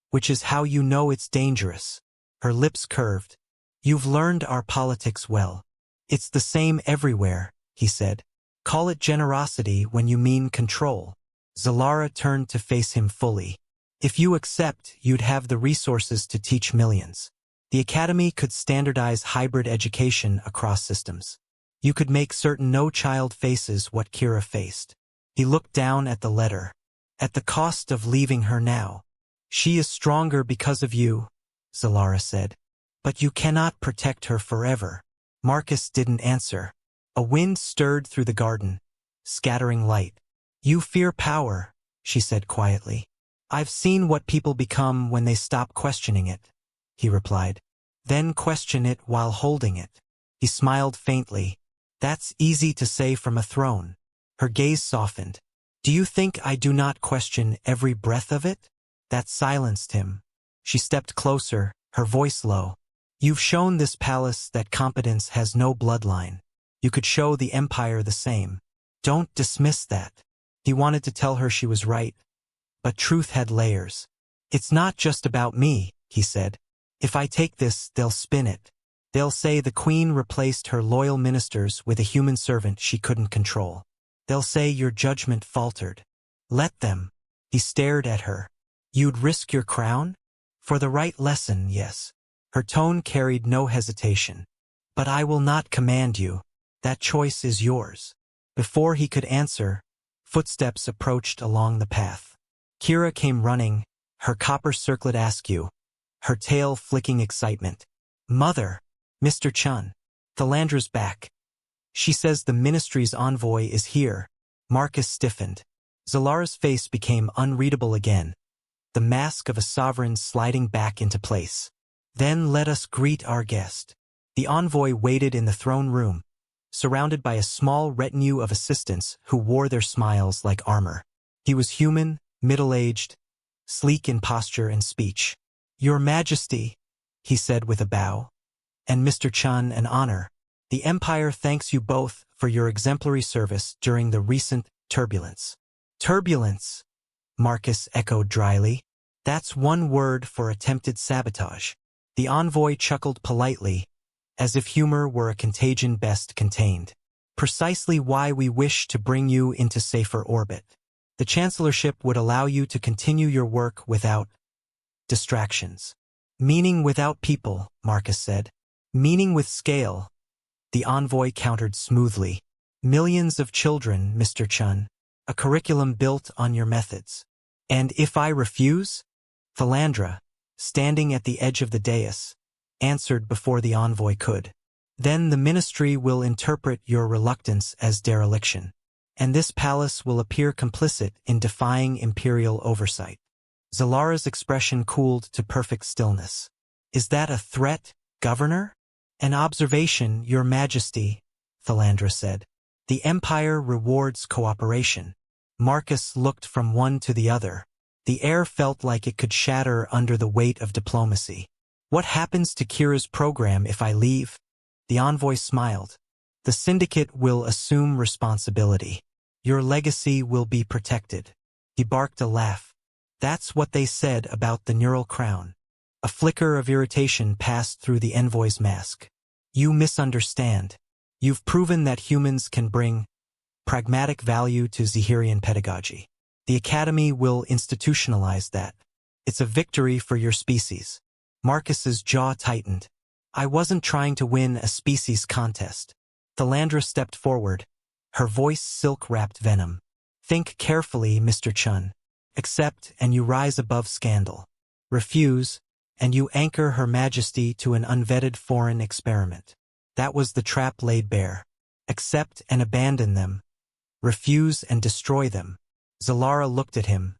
"which is how you know it's dangerous." Her lips curved. "You've learned our politics well. It's the same everywhere," he said. "Call it generosity when you mean control." Zalara turned to face him fully. "If you accept, you'd have the resources to teach millions. The academy could standardize hybrid education across systems. You could make certain no child faces what Kira faced." He looked down at the letter. "At the cost of leaving her now." "She is stronger because of you," Zalara said. "But you cannot protect her forever." Marcus didn't answer. A wind stirred through the garden, scattering light. "You fear power," she said quietly. "I've seen what people become when they stop questioning it," he replied. "Then question it while holding it." He smiled faintly. "That's easy to say from a throne." Her gaze softened. "Do you think I do not question every breath of it?" That silenced him. She stepped closer, her voice low. "You've shown this palace that competence has no bloodline. You could show the empire the same. Don't dismiss that." He wanted to tell her she was right, but truth had layers. "It's not just about me," he said. "If I take this, they'll spin it. They'll say the queen replaced her loyal ministers with a human servant she couldn't control. They'll say your judgment faltered. Let them." He stared at her. "You'd risk your crown?" "For the right lesson, yes." Her tone carried no hesitation. "But I will not command you. That choice is yours." Before he could answer, footsteps approached along the path. Kira came running, her copper circlet askew, her tail flicking excitement. "Mother! Mr. Chun. Thalandra's back. She says the ministry's envoy is here." Marcus stiffened. Zalara's face became unreadable again, the mask of a sovereign sliding back into place. "Then let us greet our guest." The envoy waited in the throne room, surrounded by a small retinue of assistants who wore their smiles like armor. He was human, middle-aged, sleek in posture and speech. "Your Majesty," he said with a bow, "and Mr. Chun, an honor. The Empire thanks you both for your exemplary service during the recent turbulence." "Turbulence," Marcus echoed dryly. "That's one word for attempted sabotage." The envoy chuckled politely, as if humor were a contagion best contained. "Precisely why we wish to bring you into safer orbit. The Chancellorship would allow you to continue your work without distractions." "Meaning without people," Marcus said. "Meaning with scale," the envoy countered smoothly. "Millions of children, Mr. Chun. A curriculum built on your methods." "And if I refuse?" Thalandra, standing at the edge of the dais, answered before the envoy could. "Then the ministry will interpret your reluctance as dereliction, and this palace will appear complicit in defying imperial oversight." Zalara's expression cooled to perfect stillness. "Is that a threat, Governor?" "An observation, Your Majesty," Thalandra said. "The Empire rewards cooperation." Marcus looked from one to the other. The air felt like it could shatter under the weight of diplomacy. "What happens to Kira's program if I leave?" The envoy smiled. "The Syndicate will assume responsibility. Your legacy will be protected." He barked a laugh. "That's what they said about the neural crown." A flicker of irritation passed through the envoy's mask. "You misunderstand. You've proven that humans can bring pragmatic value to Zahirian pedagogy. The Academy will institutionalize that. It's a victory for your species." Marcus's jaw tightened. "I wasn't trying to win a species contest." Thalandra stepped forward, her voice silk-wrapped venom. "Think carefully, Mr. Chun. Accept and you rise above scandal. Refuse, and you anchor Her Majesty to an unvetted foreign experiment." That was the trap laid bare. Accept and abandon them. Refuse and destroy them. Zalara looked at him.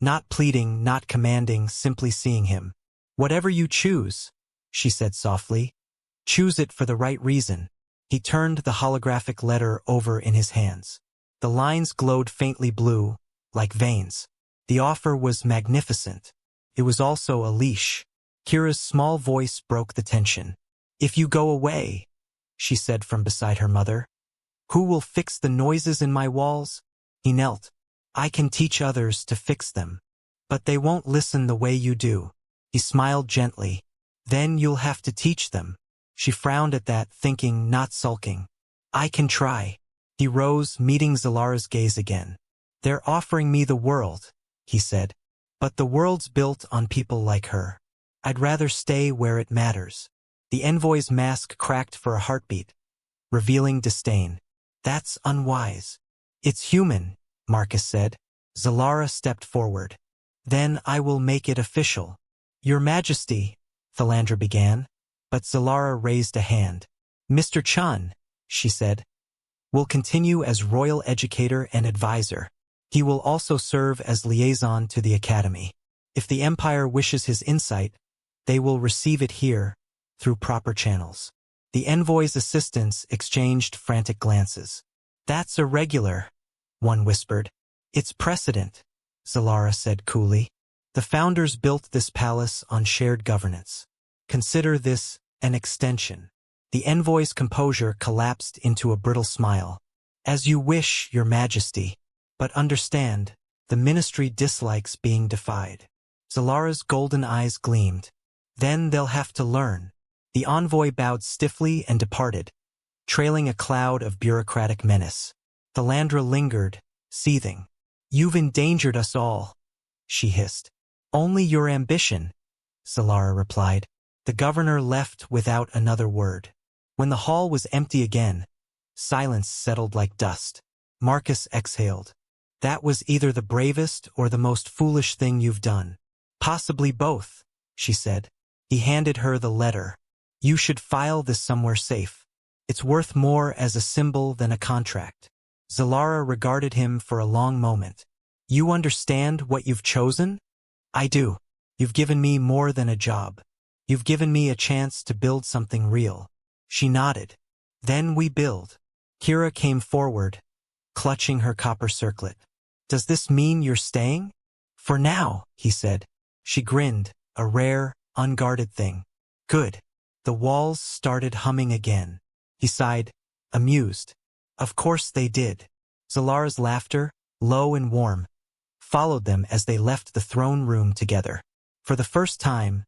Not pleading, not commanding, simply seeing him. "Whatever you choose," she said softly. "Choose it for the right reason." He turned the holographic letter over in his hands. The lines glowed faintly blue, like veins. The offer was magnificent. It was also a leash. Kira's small voice broke the tension. "If you go away," she said from beside her mother, "who will fix the noises in my walls?" He knelt. "I can teach others to fix them. But they won't listen the way you do." He smiled gently. "Then you'll have to teach them." She frowned at that, thinking, not sulking. "I can try." He rose, meeting Zalara's gaze again. "They're offering me the world," he said. "But the world's built on people like her. I'd rather stay where it matters." The envoy's mask cracked for a heartbeat, revealing disdain. "That's unwise." "It's human," Marcus said. Zalara stepped forward. "Then I will make it official." "Your Majesty," Thalandra began, but Zalara raised a hand. Mr. Chan, she said, will continue as royal educator and advisor. He will also serve as liaison to the academy. If the Empire wishes his insight, they will receive it here, through proper channels. The envoy's assistants exchanged frantic glances. That's irregular, one whispered. It's precedent, Zalara said coolly. The founders built this palace on shared governance. Consider this an extension. The envoy's composure collapsed into a brittle smile. As you wish, Your Majesty. But understand, the ministry dislikes being defied. Zalara's golden eyes gleamed. Then they'll have to learn. The envoy bowed stiffly and departed, trailing a cloud of bureaucratic menace. Thalandra lingered, seething. You've endangered us all, she hissed. Only your ambition, Zalara replied. The governor left without another word. When the hall was empty again, silence settled like dust. Marcus exhaled. That was either the bravest or the most foolish thing you've done. Possibly both, she said. He handed her the letter. You should file this somewhere safe. It's worth more as a symbol than a contract. Zalara regarded him for a long moment. You understand what you've chosen? I do. You've given me more than a job. You've given me a chance to build something real. She nodded. Then we build. Kira came forward, clutching her copper circlet. Does this mean you're staying? For now, he said. She grinned, a rare, unguarded thing. Good. The walls started humming again. He sighed, amused. Of course they did. Zalara's laughter, low and warm, followed them as they left the throne room together. For the first time,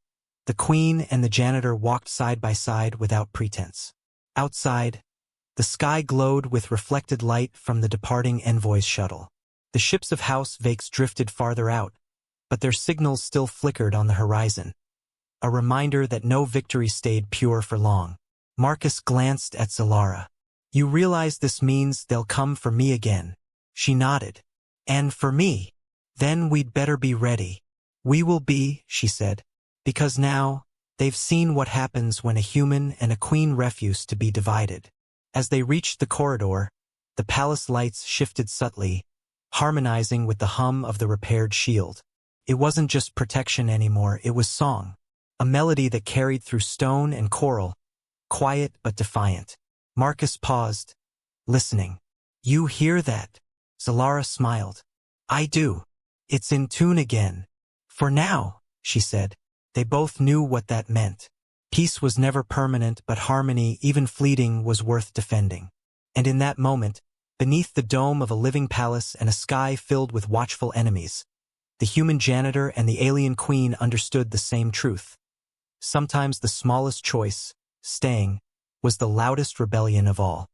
the Queen and the Janitor walked side by side without pretense. Outside, the sky glowed with reflected light from the departing envoy's shuttle. The ships of House Vakes drifted farther out, but their signals still flickered on the horizon. A reminder that no victory stayed pure for long. Marcus glanced at Zalara. You realize this means they'll come for me again. She nodded. And for me. Then we'd better be ready. We will be, she said, because now, they've seen what happens when a human and a queen refuse to be divided. As they reached the corridor, the palace lights shifted subtly, harmonizing with the hum of the repaired shield. It wasn't just protection anymore, it was song. A melody that carried through stone and coral, quiet but defiant. Marcus paused, listening. You hear that? Zalara smiled. I do. It's in tune again. For now, she said. They both knew what that meant. Peace was never permanent, but harmony, even fleeting, was worth defending. And in that moment, beneath the dome of a living palace and a sky filled with watchful enemies, the human janitor and the alien queen understood the same truth. Sometimes the smallest choice, staying, was the loudest rebellion of all.